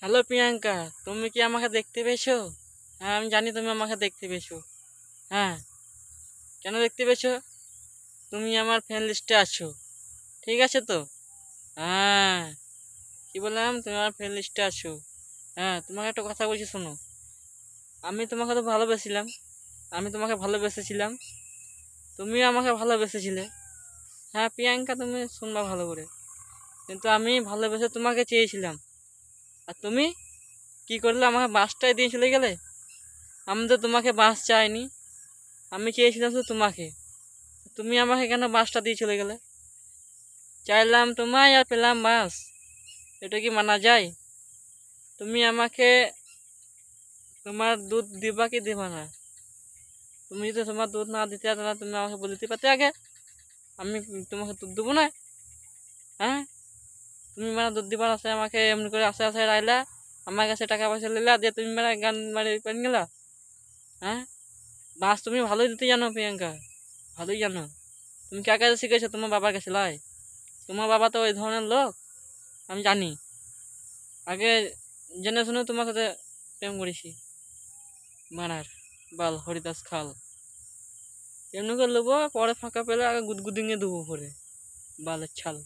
Hello Priyanka, তুমি কি আমাকে দেখতে পেয়েছো? হ্যাঁ, আমি জানি তুমি আমাকে দেখতে পেয়েছো। হ্যাঁ, কেন দেখতে পেয়েছো? তুমি আমার ফ্রেন্ড লিস্টে আছো, ঠিক আছে তো? হ্যাঁ, কি বললাম, তুমি আমার ফ্রেন্ড লিস্টে আছো। হ্যাঁ, তোমাকে একটা কথা বলছি, শোনো। আমি তোমাকে তো ভালোবেসেছিলাম, আমি তোমাকে ভালোবেসেছিলাম, তুমিও আমাকে ভালোবেসেছিলে। হ্যাঁ প্রিয়াঙ্কা, তুমি শুনবা ভালো করে। কিন্তু আমি ভালোবেসে তোমাকে চেয়েছিলাম, আর তুমি কি করলে, আমাকে বাসটাই দিয়ে চলে গেলে। আমি তো তোমাকে বাস চাইনি, আমি চেয়েছিলাম শুধু তোমাকে। তুমি আমাকে কেন বাসটা দিয়ে চলে গেলে? চাইলাম তোমায় আর পেলাম বাস, এটা কি মানা যায়? তুমি আমাকে তোমার দুধ দিবা কি দিবা না? তুমি যদি তোমার দুধ না দিতে তাহলে তুমি আমাকে বলে দিতে পারতে আগে, আমি তোমাকে দুধ দেবো না। হ্যাঁ, তুমি মানে দুধ দিবার আছে আমাকে এমনি করে আস্তে আস্তে রাইলা, আমার কাছে টাকা পয়সা নিলা, দিয়ে তুমি মানে গান মারি পেন গেলা। হ্যাঁ, বাস তুমি ভালোই দিতে জানো প্রিয়াঙ্কা, ভালোই জানো। তুমি কার কাছে শিখেছো? তোমার বাবার কাছে লাই? তোমার বাবা তো ওই ধরনের লোক, আমি জানি। আগে জেনে শুনে তোমার সাথে প্রেম করেছি, মানার বাল হরিদাস খাল। এমনি করে নেবো, পরে ফাঁকা পেলে আগে গুদগুদিঙে দেবো পরে, বালের ছাল।